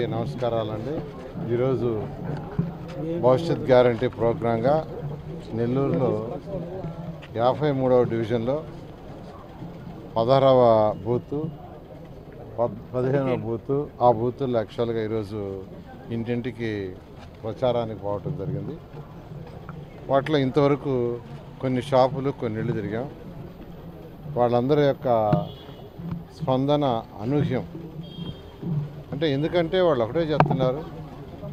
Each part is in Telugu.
నమస్కారాలండి. ఈరోజు భవిష్యత్ గ్యారంటీ ప్రోగ్రాంగా నెల్లూరులో 53వ డివిజన్లో 16వ బూతు 15వ బూతు ఆ బూతుల్లో యాక్చువల్గా ఈరోజు ఇంటింటికి ప్రచారానికి పోవటం జరిగింది. వాటిలో ఇంతవరకు కొన్ని షాపులు కొన్ని ఇళ్ళు తిరిగాం. వాళ్ళందరి యొక్క స్పందన అనూహ్యం. అంటే ఎందుకంటే వాళ్ళు ఒకటే చెప్తున్నారు,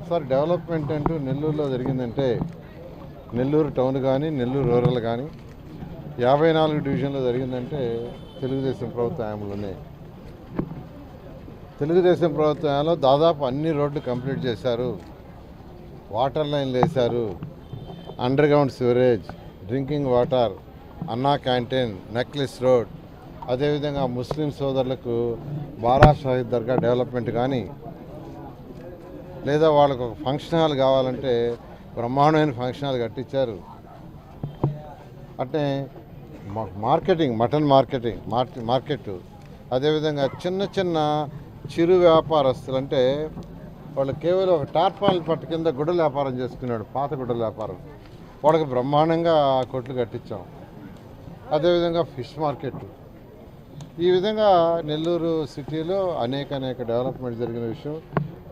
సార్ డెవలప్మెంట్ అంటూ నెల్లూరులో జరిగిందంటే నెల్లూరు టౌన్ కానీ నెల్లూరు రూరల్ కానీ 54 డివిజన్లో జరిగిందంటే తెలుగుదేశం ప్రభుత్వ హయాంలోనే. తెలుగుదేశం ప్రభుత్వ హయాంలో దాదాపు అన్ని రోడ్లు కంప్లీట్ చేశారు, వాటర్ లైన్లు వేశారు, under ground sewerage, drinking water, అన్నా క్యాంటీన్, నెక్లెస్ రోడ్, అదేవిధంగా ముస్లిం సోదరులకు బారా షాహిద్ దర్గా డెవలప్మెంట్ కానీ, లేదా వాళ్ళకు ఒక ఫంక్షన్ హాల్ కావాలంటే బ్రహ్మాండమైన ఫంక్షన్ హాల్ కట్టించారు. అంటే మార్కెటింగ్, మటన్ మార్కెట్, అదేవిధంగా చిన్న చిన్న చిరు వ్యాపారస్తులు, అంటే వాళ్ళు కేవలం ఒక టార్పాల్ పట్టు కింద గుడ్డల వ్యాపారం చేసుకున్నాడు, పాత గుడ్డల వ్యాపారం, వాళ్ళకి బ్రహ్మాండంగా కొట్లు కట్టించాం. అదేవిధంగా ఫిష్ మార్కెట్. ఈ విధంగా నెల్లూరు సిటీలో అనేక డెవలప్మెంట్ జరిగిన విషయం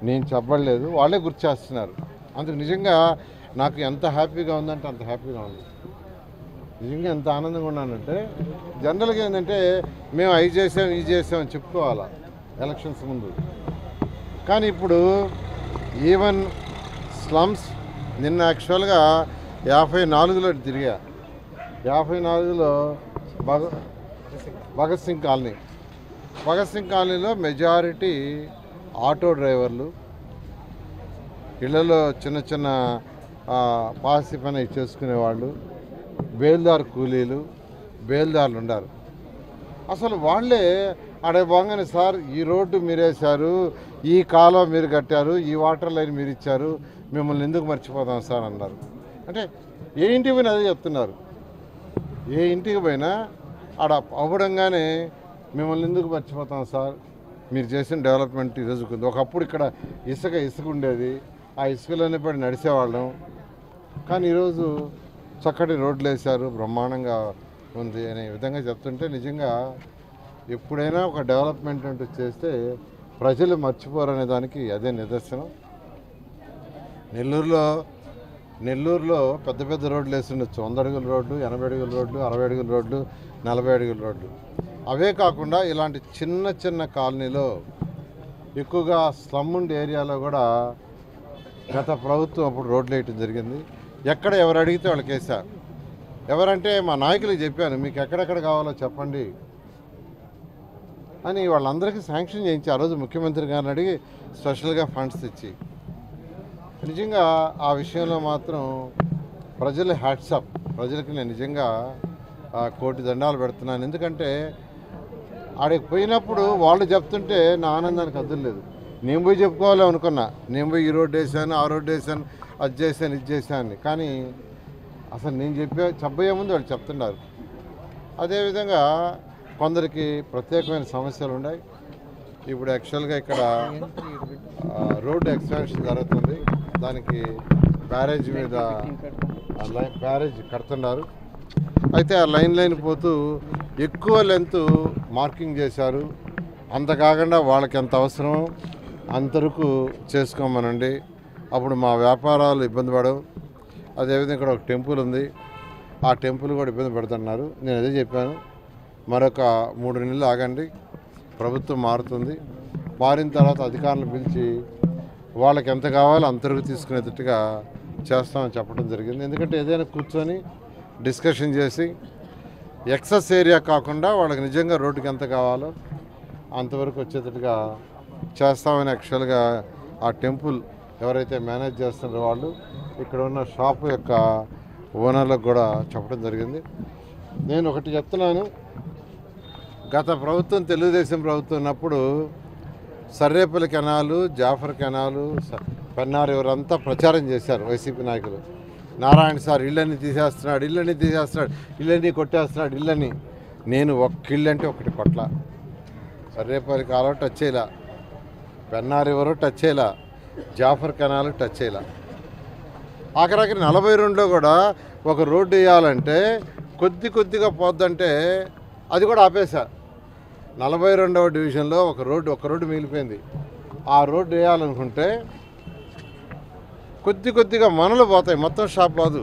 నేను చెప్పలేదు, వాళ్ళే గుర్తు చేస్తున్నారు. అందుకు నిజంగా నాకు ఎంత హ్యాపీగా ఉందంటే అంత హ్యాపీగా ఉంది. నిజంగా ఎంత ఆనందంగా ఉన్నానంటే, జనరల్గా ఏంటంటే మేము అవి చేసాం ఇది చేసామని చెప్పుకోవాలా ఎలక్షన్స్ ముందు. కానీ ఇప్పుడు ఈవెన్ స్లమ్స్, నిన్న యాక్చువల్గా 54లో తిరిగా. 54లో భగత్ సింగ్ కాలనీలో మెజారిటీ ఆటో డ్రైవర్లు, ఇళ్లలో చిన్న చిన్న పాసి పని చేసుకునేవాళ్ళు, బేల్దార్ కూలీలు, బేల్దారులు ఉన్నారు. అసలు వాళ్ళే అడే బాగానే, సార్ ఈ రోడ్డు మీరేశారు, ఈ కాలువ మీరు కట్టారు, ఈ వాటర్ లైన్ మీరు ఇచ్చారు, మిమ్మల్ని ఎందుకు మర్చిపోతాం సార్ అన్నారు. అంటే ఏ ఇంటికి పోయినా అదే చెప్తున్నారు. ఏ ఇంటికి పోయినా ఆడ అవ్వడంగానే మిమ్మల్ని ఎందుకు మర్చిపోతాం సార్, మీరు చేసిన డెవలప్మెంట్ ఈరోజు ఉంది. ఒకప్పుడు ఇక్కడ ఇసుక ఉండేది, ఆ ఇసుకలోనే పడి నడిచేవాళ్ళం. కానీ ఈరోజు చక్కటి రోడ్లు వేశారు, బ్రహ్మాండంగా ఉంది అనే విధంగా చెప్తుంటే నిజంగా ఎప్పుడైనా ఒక డెవలప్మెంట్ అంటూ చేస్తే ప్రజలు మర్చిపోరు అనే దానికి అదే నిదర్శనం. నెల్లూరులో పెద్ద పెద్ద రోడ్లు వేస్తుండొచ్చు, 100 అడుగుల రోడ్లు, 80 అడుగుల రోడ్లు, 60 అడుగుల రోడ్లు, 40 అడుగుల రోడ్లు. అవే కాకుండా ఇలాంటి చిన్న చిన్న కాలనీలో, ఎక్కువగా స్లమ్ ఉండే ఏరియాలో కూడా గత ప్రభుత్వం అప్పుడు రోడ్లు వేయటం జరిగింది. ఎక్కడ ఎవరు అడిగితే వాళ్ళకి వేశారు. ఎవరంటే మా నాయకులకు చెప్పాను, మీకు ఎక్కడెక్కడ కావాలో చెప్పండి అని వాళ్ళందరికీ శాంక్షన్ చేయించి ఆ రోజు ముఖ్యమంత్రి గారిని అడిగి స్పెషల్గా ఫండ్స్ ఇచ్చి. నిజంగా ఆ విషయంలో మాత్రం ప్రజల హ్యాట్సప్, ప్రజలకి నేను నిజంగా కోటి దండాలు పెడుతున్నాను. ఎందుకంటే ఆడికి పోయినప్పుడు వాళ్ళు చెప్తుంటే నా ఆనందానికి అద్దులు లేదు. నేను పోయి చెప్పుకోవాలి అనుకున్నా, నేను పోయి ఈ రోడ్డు వేసాను, ఆ రోడ్డు వేసాను, అది చేశాను, ఇది చేశాను. కానీ అసలు నేను చెప్పబోయే ముందు వాళ్ళు చెప్తున్నారు. అదేవిధంగా కొందరికి ప్రత్యేకమైన సమస్యలు ఉన్నాయి. ఇప్పుడు యాక్చువల్గా ఇక్కడ రోడ్డు ఎక్స్పాన్షన్ జరుగుతుంది, దానికి బ్యారేజ్ మీద బ్యారేజ్ కడుతున్నారు. అయితే ఆ లైన్ పోతూ ఎక్కువ లెంత్ మార్కింగ్ చేశారు. అంత కాకుండా వాళ్ళకి ఎంత అవసరమో అంతవరకు చేసుకోమనండి, అప్పుడు మా వ్యాపారాలు ఇబ్బంది పడవు. అదేవిధంగా ఇక్కడ ఒక టెంపుల్ ఉంది, ఆ టెంపుల్ కూడా ఇబ్బంది పెడుతున్నారు. నేను అదే చెప్పాను, మరొక 3 నెలలు ఆగండి, ప్రభుత్వం మారుతుంది, మారిన తర్వాత అధికారులు పిలిచి వాళ్ళకి ఎంత కావాలో అంతవరకు తీసుకునేటట్టుగా చేస్తామని చెప్పడం జరిగింది. ఎందుకంటే ఏదైనా కూర్చొని డిస్కషన్ చేసి ఎక్సెస్ ఏరియా కాకుండా వాళ్ళకి నిజంగా రోడ్డుకి ఎంత కావాలో అంతవరకు వచ్చేటట్టుగా చేస్తామని యాక్చువల్గా ఆ టెంపుల్ ఎవరైతే మేనేజ్ చేస్తున్నారో వాళ్ళు, ఇక్కడ ఉన్న షాపు యొక్క ఓనర్లకు కూడా చెప్పడం జరిగింది. నేను ఒకటి చెప్తున్నాను, గత ప్రభుత్వం తెలుగుదేశం ప్రభుత్వం ఉన్నప్పుడు సర్రేపల్లి కెనాలు, జాఫర్ కెనాలు, పెన్నార్ ఎవరంతా ప్రచారం చేశారు వైసీపీ నాయకులు. నారాయణ సార్ ఇళ్ళని తీసేస్తున్నాడు, ఇళ్ళని కొట్టేస్తున్నాడు, ఇళ్ళని. నేను ఒక్క ఇల్లు అంటే ఒకటి కొట్ల, సర్రేపల్లి కాలువ టచ్ చేయలే, పెన్నా రివరు టచ్ చేయలా, జాఫర్ కెనాల్ టచ్ చేయలా. ఆఖరికి 42లో కూడా ఒక రోడ్డు వేయాలంటే కొద్దిగా పోద్దంటే అది కూడా ఆపేశా. 42వ డివిజన్లో ఒక రోడ్డు మిగిలిపోయింది. ఆ రోడ్డు వేయాలనుకుంటే కొద్దిగా మనలు పోతాయి, మొత్తం షాప్ కాదు,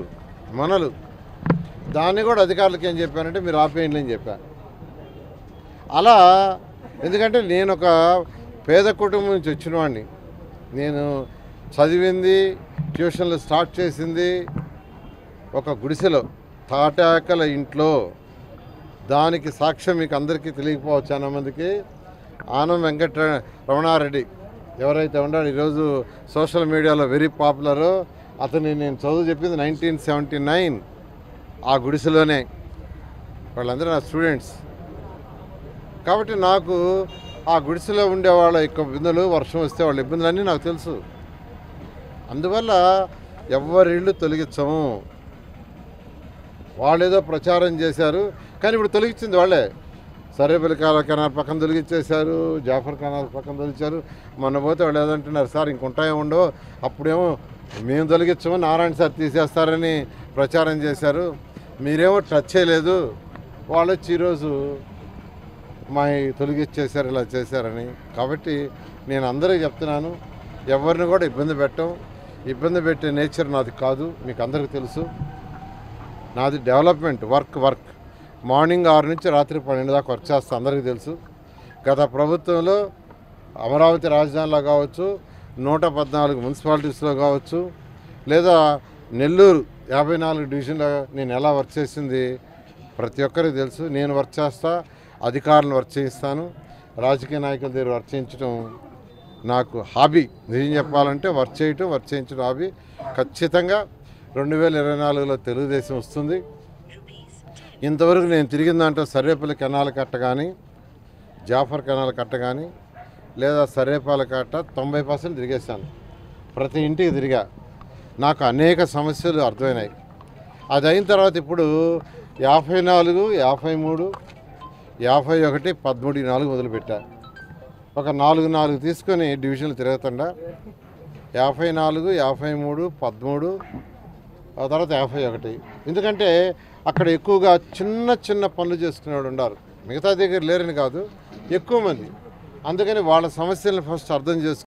మనలు. దాన్ని కూడా అధికారులకు ఏం చెప్పానంటే మీరు ఆపేయండి అని చెప్పా. అలా ఎందుకంటే నేను ఒక పేద కుటుంబం నుంచి వచ్చిన వాడిని. నేను చదివింది, ట్యూషన్లు స్టార్ట్ చేసింది ఒక గుడిసెలో, తాటాకల ఇంట్లో. దానికి సాక్ష్యం మీకు అందరికీ తెలియకపోవచ్చు. చాలా మందికి ఆనం వెంకట రమణారెడ్డి ఎవరైతే ఉన్నాడో ఈరోజు సోషల్ మీడియాలో వెరీ పాపులరు, అతని నేను చదువు చెప్పింది 1979 ఆ గుడిసెలోనే. వాళ్ళందరూ నా స్టూడెంట్స్. కాబట్టి నాకు ఆ గుడిసెలో ఉండేవాళ్ళ యొక్క ఇబ్బందులు, వర్షం వస్తే వాళ్ళ ఇబ్బందులన్నీ నాకు తెలుసు. అందువల్ల ఎవరి ఇళ్ళు తొలగించము. వాళ్ళేదో ప్రచారం చేశారు, కానీ ఇప్పుడు తొలగించింది వాళ్ళే. సరేపల్లి కెనాల్ పక్కన తొలగించేశారు, జాఫర్ కెనాల్ పక్కన తొలగించారు. మొన్న పోతే వాళ్ళు ఏదంటున్నారు, సార్ ఇంకుంటాయో ఉండవు, అప్పుడేమో మేము తొలగించము నారాయణ సార్ తీసేస్తారని ప్రచారం చేశారు, మీరేమో టచ్ చేయలేదు. వాళ్ళు వచ్చి ఈరోజు మా తొలగించేశారు, ఇలా చేశారని. కాబట్టి నేను అందరికీ చెప్తున్నాను, ఎవరిని కూడా ఇబ్బంది పెట్టే నేచర్ నాది కాదు. మీకు అందరికీ తెలుసు, నాది డెవలప్మెంట్ వర్క్. మార్నింగ్ 6 నుంచి రాత్రి 12 దాకా వర్క్ చేస్తా, అందరికీ తెలుసు. గత ప్రభుత్వంలో అమరావతి రాజధానిలో కావచ్చు, 114 మున్సిపాలిటీస్లో కావచ్చు, లేదా నెల్లూరు 54 డివిజన్లో నేను ఎలా వర్క్ చేసింది ప్రతి ఒక్కరికి తెలుసు. నేను వర్క్ చేస్తా, అధికారులను వర్క్ చేయిస్తాను. రాజకీయ నాయకుల దగ్గర వర్క్ చేయించడం నాకు హాబీ. నిజం చెప్పాలంటే వర్క్ చేయించడం హాబీ. ఖచ్చితంగా 2024లో తెలుగుదేశం వస్తుంది. ఇంతవరకు నేను తిరిగిన దాంట్లో సర్వేపల్లి కెనాల్ కట్ట కానీ, జాఫర్ కెనాల్ కట్ట కానీ, లేదా సర్వేపల్లి కట్ట 90% తిరిగేశాను. ప్రతి ఇంటికి తిరిగా. నాకు అనేక సమస్యలు అర్థమైనాయి. అది అయిన తర్వాత ఇప్పుడు 54, 53, 51, 13 ఈ 4 మొదలుపెట్టా. ఒక 4 తీసుకొని డివిజన్లు తిరుగుతుండా 54, 53, 13, ఆ తర్వాత 51. ఎందుకంటే అక్కడ ఎక్కువగా చిన్న పనులు చేసుకునేవాడు ఉన్నారు. మిగతా దగ్గర లేరని కాదు, ఎక్కువ మంది. అందుకని వాళ్ళ సమస్యలను ఫస్ట్ అర్థం చేసుకుని